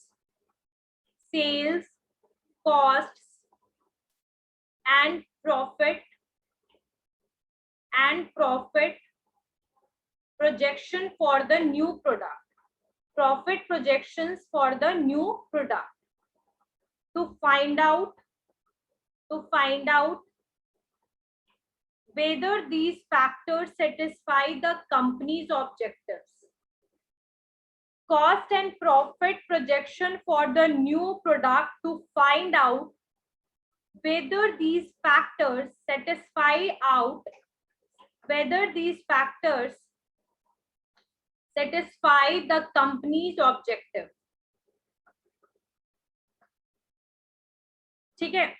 and profit projection for the new product, profit projections for the new product, to find out whether these factors satisfy the company's objectives. Cost and profit projection for the new product to find out whether these factors satisfy the company's objective. ठीक है,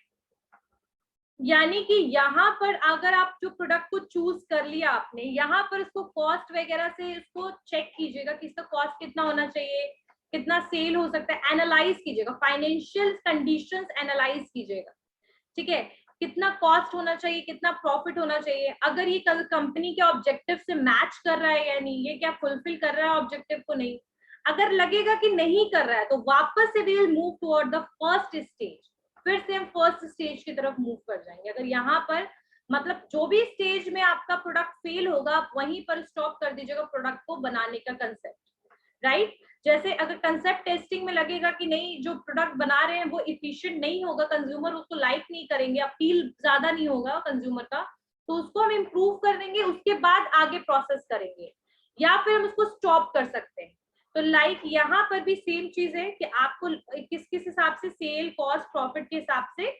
यानी कि यहाँ पर अगर आप जो product को चूज कर लिया आपने, यहाँ पर उसको कॉस्ट वगैरह से इसको चेक कीजिएगा कि इसका कॉस्ट कितना होना चाहिए, कितना सेल हो सकता है, एनालाइज कीजिएगा, फाइनेंशियल कंडीशंस एनालाइज कीजिएगा, ठीक है। कितना कॉस्ट होना चाहिए, कितना प्रॉफिट होना चाहिए, अगर ये कंपनी के ऑब्जेक्टिव से मैच कर रहा है या नहीं, ये क्या फुलफिल कर रहा है ऑब्जेक्टिव को, नहीं। अगर लगेगा कि नहीं कर रहा है तो वापस से we will move toward the first stage, फिर से हम फर्स्ट स्टेज की तरफ मूव कर जाएंगे। अगर यहाँ पर मतलब जो भी स्टेज में आपका प्रोडक्ट फेल होगा आप वहीं पर स्टॉप कर दीजिएगा प्रोडक्ट को बनाने का कंसेप्ट, राइट। जैसे अगर कंसेप्ट टेस्टिंग में लगेगा कि नहीं जो प्रोडक्ट बना रहे हैं वो इफिशिएंट नहीं होगा, कंज्यूमर उसको लाइक नहीं करेंगे, अपील ज्यादा नहीं होगा कंज्यूमर का, तो उसको हम इम्प्रूव कर देंगे, उसके बाद आगे प्रोसेस करेंगे, या फिर हम उसको स्टॉप कर सकते हैं। तो लाइक यहाँ पर भी सेम चीज है कि आपको किस किस हिसाब से सेल कॉस्ट प्रॉफिट के हिसाब से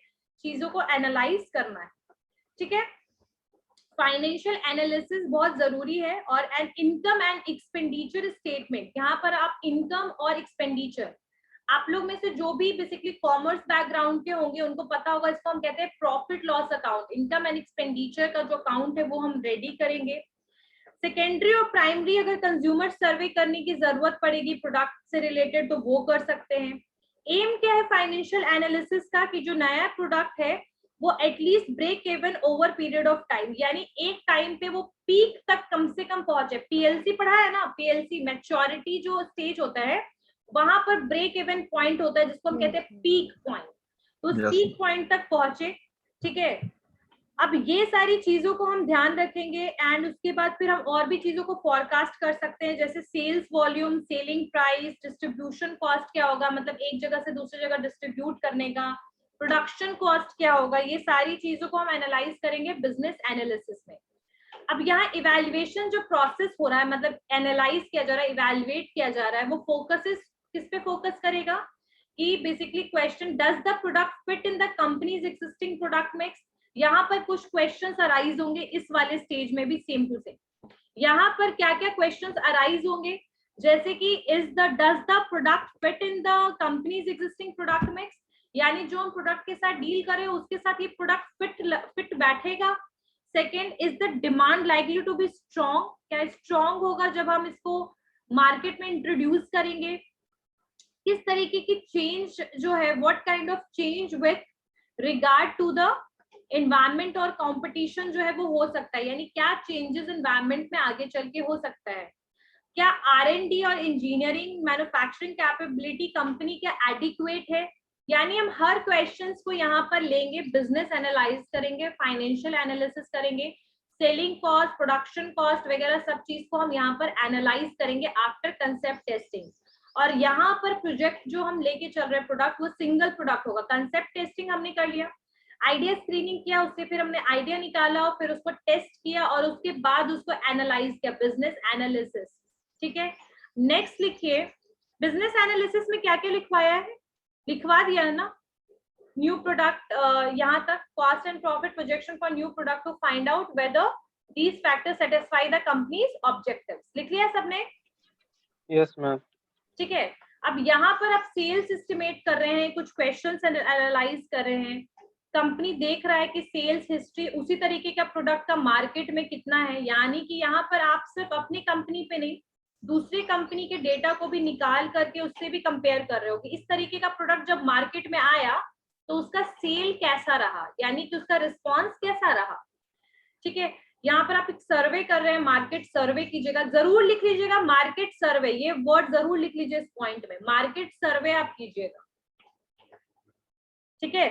चीजों को एनालाइज करना है, ठीक है। फाइनेंशियल एनालिसिस बहुत जरूरी है। और an income and expenditure statement, यहाँ पर आप इनकम और एक्सपेंडिचर, आप लोग में से जो भी बेसिकली कॉमर्स बैकग्राउंड के होंगे उनको पता होगा, इसको हम कहते हैं profit loss account. Income and expenditure का जो अकाउंट है वो हम रेडी करेंगे। सेकेंडरी और प्राइमरी अगर कंज्यूमर सर्वे करने की जरूरत पड़ेगी प्रोडक्ट से रिलेटेड तो वो कर सकते हैं। एम क्या है फाइनेंशियल एनालिसिस का कि जो नया प्रोडक्ट है वो at least break even over period of time, यानी एक टाइम पे वो पीक तक कम से कम पहुंचे। पीएलसी पढ़ा है ना, पीएलसी मैच्योरिटी जो स्टेज होता है वहां पर ब्रेक इवन पॉइंट होता है जिसको हम कहते हैं पीक पॉइंट, तो उस पीक पॉइंट तक पहुंचे, ठीक है। अब ये सारी चीजों को हम ध्यान रखेंगे एंड उसके बाद फिर हम और भी चीजों को फोरकास्ट कर सकते हैं, जैसे sales volume, selling price, distribution cost क्या होगा, मतलब एक जगह से दूसरी जगह डिस्ट्रीब्यूट करने का, प्रोडक्शन कॉस्ट क्या होगा, ये सारी चीजों को हम एनालाइज करेंगे बिजनेस एनालिसिस में। अब यहाँ इवैल्यूएशन जो प्रोसेस हो रहा है, मतलब एनालाइज किया जा रहा है, इवैल्यूएट किया जा रहा है, वो फोकस किस पे फोकस करेगा कि basically question does the product fit in the companies existing product mix. यहाँ पर कुछ क्वेश्चंस अराइज होंगे इस वाले स्टेज में भी सेम टू सेम। यहाँ पर क्या क्या क्वेश्चंस अराइज होंगे, जैसे कि does the product fit in the companies existing product mix, यानी जो हम प्रोडक्ट के साथ डील करें उसके साथ ये प्रोडक्ट फिट बैठेगा। Second, is the demand likely to be strong, क्या स्ट्रॉन्ग होगा जब हम इसको मार्केट में इंट्रोड्यूस करेंगे। किस तरीके की चेंज जो है, what kind of change with regard to the environment और कंपटीशन जो है वो हो सकता है, यानी क्या चेंजेस एनवायरमेंट में आगे चल के हो सकता है। क्या R&D और इंजीनियरिंग मैन्युफैक्चरिंग कैपेबिलिटी कंपनी क्या एडिक्वेट है, यानी हम हर क्वेश्चंस को यहाँ पर लेंगे, बिजनेस एनालाइज करेंगे, फाइनेंशियल एनालिसिस करेंगे, सेलिंग कॉस्ट, प्रोडक्शन कॉस्ट वगैरह सब चीज को हम यहाँ पर एनालाइज करेंगे आफ्टर कंसेप्ट टेस्टिंग। और यहाँ पर प्रोजेक्ट जो हम लेके चल रहे हैं प्रोडक्ट वो सिंगल प्रोडक्ट होगा। कंसेप्ट टेस्टिंग हमने कर लिया, आइडिया स्क्रीनिंग किया, उससे फिर हमने आइडिया निकाला और फिर उसको टेस्ट किया और उसके बाद उसको एनालाइज किया, बिजनेस एनालिसिस, ठीक है। नेक्स्ट लिखिए, बिजनेस एनालिसिस में क्या क्या लिखवाया है, लिखवा दिया है ना, न्यू प्रोडक्ट यहाँ तक, cost and profit projection for new product to find out whether these factors satisfy the company's objectives, लिख लिया सबने? Yes ma'am. ठीक है, अब यहाँ पर आप सेल्स एस्टिमेट कर रहे हैं, कुछ क्वेश्चंस एनालाइज कर रहे हैं, कंपनी देख रहा है कि सेल्स हिस्ट्री उसी तरीके का प्रोडक्ट का मार्केट में कितना है, यानी कि यहाँ पर आप सिर्फ अपनी कंपनी पे नहीं दूसरी कंपनी के डेटा को भी निकाल करके उससे भी कंपेयर कर रहे हो कि इस तरीके का प्रोडक्ट जब मार्केट में आया तो उसका सेल कैसा रहा, यानी कि उसका रिस्पॉन्स कैसा रहा, ठीक है। यहाँ पर आप एक सर्वे कर रहे हैं, मार्केट सर्वे कीजिएगा, जरूर लिख लीजिएगा मार्केट सर्वे, ये वर्ड जरूर लिख लीजिए इस पॉइंट में, मार्केट सर्वे आप कीजिएगा, ठीक है।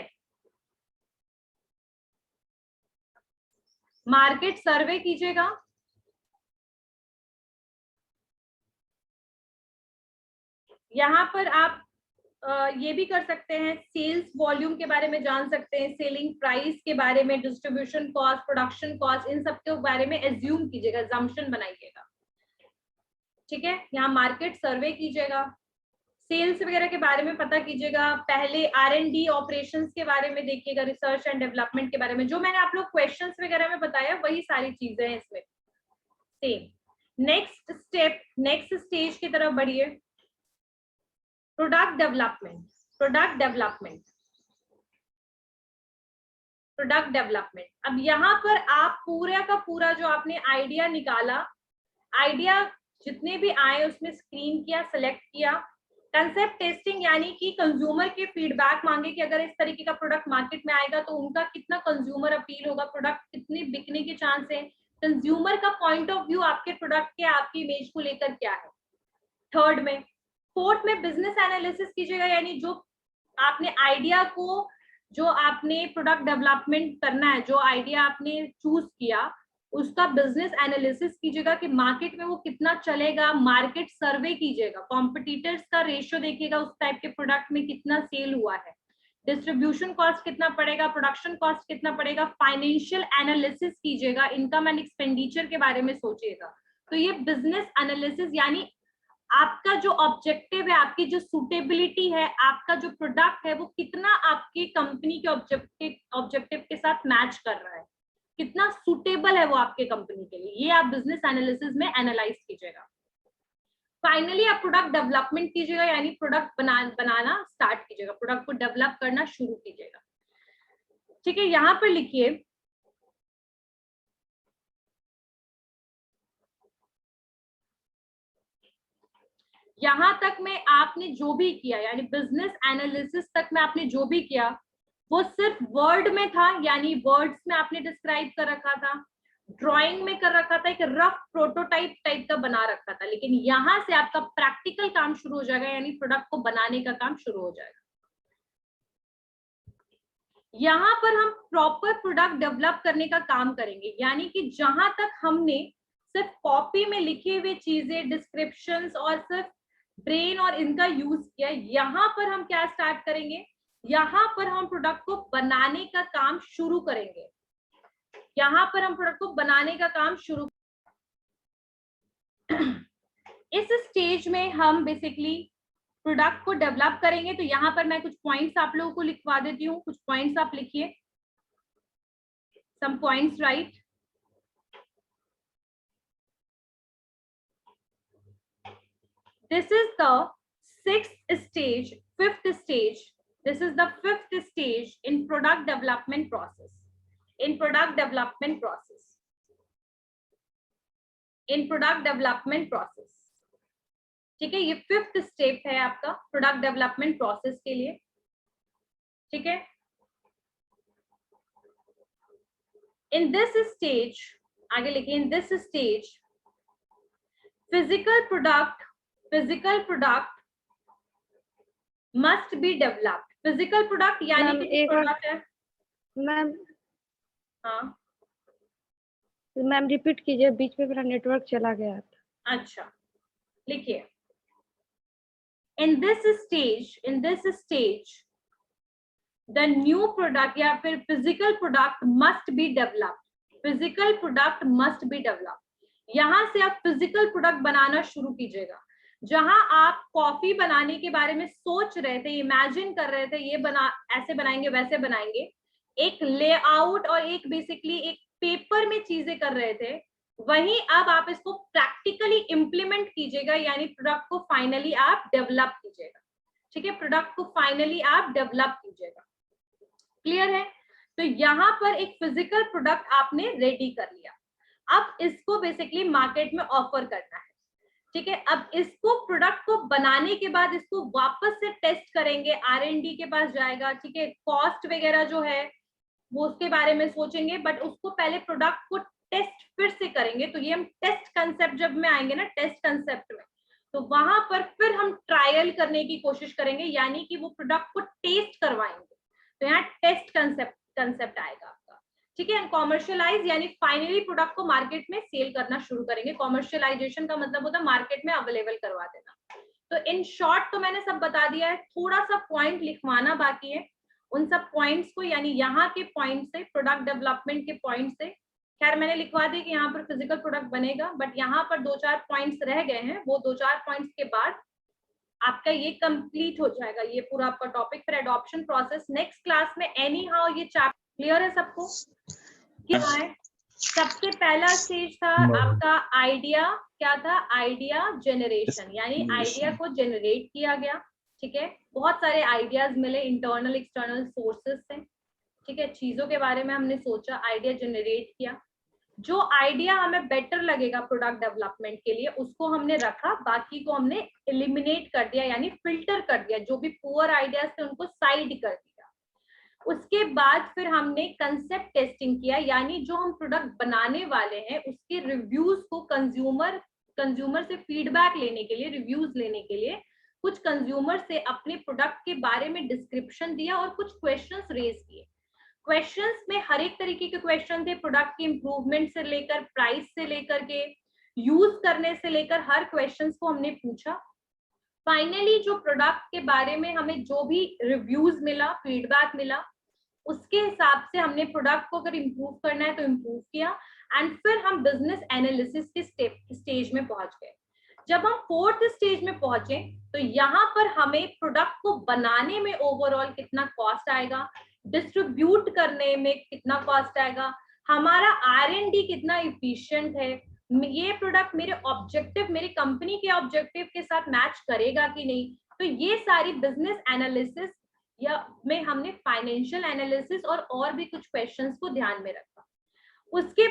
मार्केट सर्वे कीजिएगा। यहाँ पर आप ये भी कर सकते हैं, सेल्स वॉल्यूम के बारे में जान सकते हैं, सेलिंग प्राइस के बारे में, डिस्ट्रीब्यूशन कॉस्ट, प्रोडक्शन कॉस्ट, इन सब के बारे में एज्यूम कीजिएगा, जम्पशन बनाइएगा, ठीक है। यहाँ मार्केट सर्वे कीजिएगा, सेल्स वगैरह के बारे में पता कीजिएगा, पहले R&D ऑपरेशंस के बारे में देखिएगा, रिसर्च एंड डेवलपमेंट के बारे में, जो मैंने आप लोग क्वेश्चंस वगैरह में बताया वही सारी चीजें हैं इसमें same. Next step, next stage की तरफ बढ़िए, product development. Product development, product development. अब यहाँ पर आप पूरा का पूरा जो आपने आइडिया निकाला, आइडिया जितने भी आए उसमें स्क्रीन किया, सिलेक्ट किया, कंसेप्ट टेस्टिंग यानी कि कंज्यूमर के फीडबैक मांगे कि अगर इस तरीके का प्रोडक्ट मार्केट में आएगा तो उनका कितना कंज्यूमर अपील होगा, प्रोडक्ट कितने बिकने के चांस है, कंज्यूमर का पॉइंट ऑफ व्यू आपके प्रोडक्ट के, आपकी इमेज को लेकर क्या है। थर्ड में, फोर्थ में बिजनेस एनालिसिस कीजिएगा, यानी जो आपने आइडिया को, जो आपने प्रोडक्ट डेवलपमेंट करना है, जो आइडिया आपने चूज किया उसका बिजनेस एनालिसिस कीजिएगा कि मार्केट में वो कितना चलेगा, मार्केट सर्वे कीजिएगा, कॉम्पिटिटर्स का रेशियो देखिएगा, उस टाइप के प्रोडक्ट में कितना सेल हुआ है, डिस्ट्रीब्यूशन कॉस्ट कितना पड़ेगा, प्रोडक्शन कॉस्ट कितना पड़ेगा, फाइनेंशियल एनालिसिस कीजिएगा, इनकम एंड एक्सपेंडिचर के बारे में सोचिएगा। तो ये बिजनेस एनालिसिस यानी आपका जो ऑब्जेक्टिव है, आपकी जो सूटेबिलिटी है, आपका जो प्रोडक्ट है वो कितना आपकी कंपनी के ऑब्जेक्टिव के साथ मैच कर रहा है, कितना सूटेबल है वो आपके कंपनी के लिए, ये आप बिजनेस एनालिसिस में एनालाइज कीजिएगा। फाइनली आप प्रोडक्ट डेवलपमेंट कीजिएगा, यानी प्रोडक्ट बनाना स्टार्ट कीजिएगा, प्रोडक्ट को डेवलप करना शुरू कीजिएगा। ठीक है, यहाँ पर लिखिए यहां तक में आपने जो भी किया, यानी बिजनेस एनालिसिस तक में आपने जो भी किया वो सिर्फ वर्ड में था, यानी वर्ड्स में आपने डिस्क्राइब कर रखा था, ड्राइंग में कर रखा था, एक रफ प्रोटोटाइप टाइप का बना रखा था। लेकिन यहां से आपका प्रैक्टिकल काम शुरू हो जाएगा, यानी प्रोडक्ट को बनाने का काम शुरू हो जाएगा। यहाँ पर हम प्रॉपर प्रोडक्ट डेवलप करने का काम करेंगे, यानी कि जहां तक हमने सिर्फ कॉपी में लिखे हुए चीजें, डिस्क्रिप्शंस और सिर्फ ब्रेन और इनका यूज किया, यहाँ पर हम क्या स्टार्ट करेंगे, यहाँ पर हम प्रोडक्ट को बनाने का काम शुरू करेंगे। यहाँ पर हम प्रोडक्ट को बनाने का काम शुरू इस स्टेज में हम बेसिकली प्रोडक्ट को डेवलप करेंगे। तो यहाँ पर मैं कुछ पॉइंट्स आप लोगों को लिखवा देती हूँ, कुछ पॉइंट्स आप लिखिए, some points right. This is the fifth stage. This is the fifth stage in product development process. In product development process. ठीक है, ये फिफ्थ स्टेप है आपका प्रोडक्ट डेवलपमेंट प्रोसेस के लिए। ठीक है, इन दिस स्टेज, आगे लिखिए, in this stage physical product must be developed. Physical product यानी कि प्रोडक्ट है मैम। हाँ मैम रिपीट कीजिए, बीच में मेरा नेटवर्क चला गया था। अच्छा, लिखिए, in this stage the new product या फिर physical product must be developed. Physical product must be developed, यहां से आप फिजिकल प्रोडक्ट बनाना शुरू कीजिएगा। जहां आप कॉफी बनाने के बारे में सोच रहे थे, इमेजिन कर रहे थे, ये ऐसे बनाएंगे वैसे बनाएंगे, एक लेआउट और एक बेसिकली एक पेपर में चीजें कर रहे थे, वहीं अब आप इसको प्रैक्टिकली इंप्लीमेंट कीजिएगा, यानी प्रोडक्ट को फाइनली आप डेवलप कीजिएगा। ठीक है, प्रोडक्ट को फाइनली आप डेवलप कीजिएगा। क्लियर है? तो यहाँ पर एक फिजिकल प्रोडक्ट आपने रेडी कर लिया, अब इसको बेसिकली मार्केट में ऑफर करना है। ठीक है, अब इसको प्रोडक्ट को बनाने के बाद इसको वापस से टेस्ट करेंगे, R&D के पास जाएगा। ठीक है, कॉस्ट वगैरह जो है वो उसके बारे में सोचेंगे, बट उसको पहले प्रोडक्ट को टेस्ट फिर से करेंगे। तो ये हम टेस्ट कंसेप्ट जब में आएंगे ना, टेस्ट कंसेप्ट में, तो वहां पर फिर हम ट्रायल करने की कोशिश करेंगे, यानी कि वो प्रोडक्ट को टेस्ट करवाएंगे। तो यहाँ टेस्ट कंसेप्ट आएगा आपका। ठीक है, कॉमर्शियलाइज यानी फाइनली प्रोडक्ट को मार्केट में सेल करना शुरू करेंगे। कॉमर्शियलाइजेशन का मतलब होता है मार्केट में अवेलेबल करवा देना। तो इन शॉर्ट तो मैंने सब बता दिया है, थोड़ा सा पॉइंट लिखवाना बाकी है। उन सब पॉइंट्स को, यानी यहाँ के पॉइंट से, प्रोडक्ट डेवलपमेंट के पॉइंट से, खैर मैंने लिखवा दी कि यहाँ पर फिजिकल प्रोडक्ट बनेगा, बट यहाँ पर 2-4 पॉइंट्स रह गए हैं। वो 2-4 पॉइंट्स के बाद आपका ये कंप्लीट हो जाएगा, ये पूरा आपका टॉपिक। फिर एडॉप्शन प्रोसेस नेक्स्ट क्लास में एनी हाउ ये चैप्टर क्लियर है सबको? क्या है? सबसे पहला स्टेज था आपका आइडिया, क्या था? आइडिया जनरेशन, यानी आइडिया को जनरेट किया गया। ठीक है, बहुत सारे आइडियाज मिले इंटरनल एक्सटर्नल सोर्सेस से। ठीक है, चीजों के बारे में हमने सोचा, आइडिया जनरेट किया। जो आइडिया हमें बेटर लगेगा प्रोडक्ट डेवलपमेंट के लिए उसको हमने रखा, बाकी को हमने एलिमिनेट कर दिया यानी फिल्टर कर दिया, जो भी पुअर आइडियाज थे उनको साइड कर दिया। उसके बाद फिर हमने कंसेप्ट टेस्टिंग किया, यानी जो हम प्रोडक्ट बनाने वाले हैं उसके रिव्यूज को कंज्यूमर से फीडबैक लेने के लिए, रिव्यूज लेने के लिए कुछ कंज्यूमर से अपने प्रोडक्ट के बारे में डिस्क्रिप्शन दिया और कुछ क्वेश्चंस रेज किए। क्वेश्चंस में हर एक तरीके के क्वेश्चन थे, प्रोडक्ट की इंप्रूवमेंट से लेकर प्राइस से लेकर के यूज करने से लेकर हर क्वेश्चंस को हमने पूछा। फाइनली जो प्रोडक्ट के बारे में हमें जो भी रिव्यूज मिला, फीडबैक मिला, उसके हिसाब से हमने प्रोडक्ट को अगर इम्प्रूव करना है तो इम्प्रूव किया एंड फिर हम बिजनेस एनालिसिस के स्टेज में पहुंच गए। जब हम फोर्थ स्टेज में पहुंचे तो यहाँ पर हमें प्रोडक्ट को बनाने में ओवरऑल कितना कॉस्ट आएगा, डिस्ट्रीब्यूट करने में कितना कॉस्ट आएगा, हमारा R&D कितना इफिशिएंट है, ये प्रोडक्ट मेरे ऑब्जेक्टिव, मेरी कंपनी के ऑब्जेक्टिव के साथ मैच करेगा कि नहीं। तो ये सारी बिजनेस एनालिसिस या में हमने फाइनेंशियल एनालिसिस और भी कुछ क्वेश्चंस को ध्यान में रखा। उसके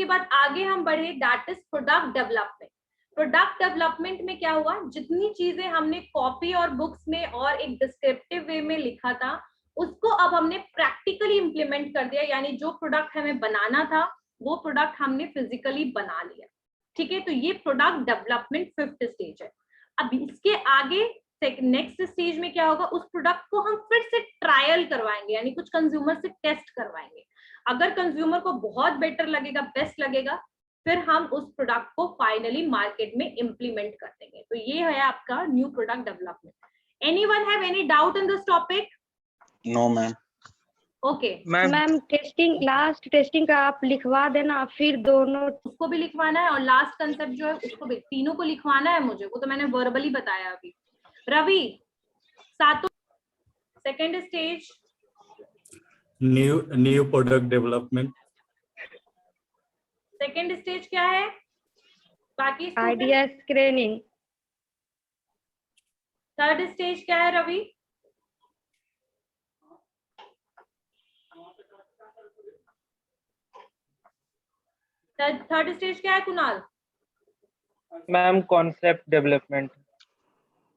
बाद आगे हम बढ़े, that is product development. Product development में क्या हुआ, जितनी चीजें हमने कॉपी और बुक्स में और एक डिस्क्रिप्टिव वे में लिखा था उसको अब हमने प्रैक्टिकली इंप्लीमेंट कर दिया, यानी जो प्रोडक्ट हमें बनाना था वो प्रोडक्ट हमने फिजिकली बना लिया। ठीक है, तो ये प्रोडक्ट डेवलपमेंट फिफ्थ स्टेज है। अब इसके आगे नेक्स्ट स्टेज में क्या होगा, उस प्रोडक्ट को हम फिर से ट्रायल करवाएंगे, यानी कुछ कंज्यूमर से टेस्ट करवाएंगे। अगर कंज्यूमर को बहुत बेटर लगेगा, बेस्ट लगेगा, फिर हम उस प्रोडक्ट को फाइनली मार्केट में इंप्लीमेंट कर देंगे। तो ये है आपका new product development. Anyone have any doubt in this topic? No ma'am. Okay ma'am testing, last testing का आप लिखवा देना, फिर दोनों उसको भी लिखवाना है और लास्ट कंसेप्ट जो है उसको भी, तीनों को लिखवाना है मुझे, वो तो मैंने वर्बली बताया अभी। रवि, सातों second stage new product development. Second stage क्या है बाकी? Idea screening. थर्ड स्टेज क्या है रवि? थर्ड स्टेज क्या है Kunal? Ma'am concept development.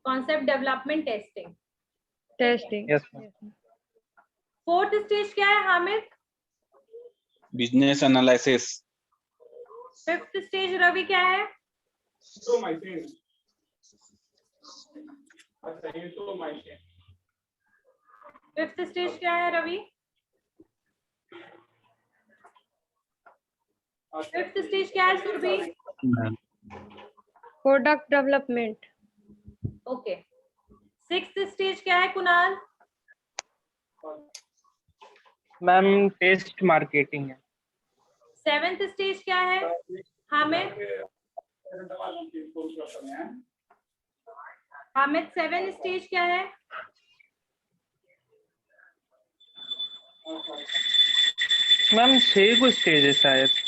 Concept development testing. Yes ma'am. Fourth stage क्या है Hamid? Business analysis. Fifth stage Ravi क्या है? फिफ्थ स्टेज क्या है रवि? फिफ्थ स्टेज क्या है Surabhi? Product development. Okay. Sixth stage क्या है कुणाल? मैम टेस्ट मार्केटिंग है। सेवेंथ स्टेज क्या है हामिद? हामिद सेवन स्टेज क्या है? मैम 6 को स्टेज है शायद।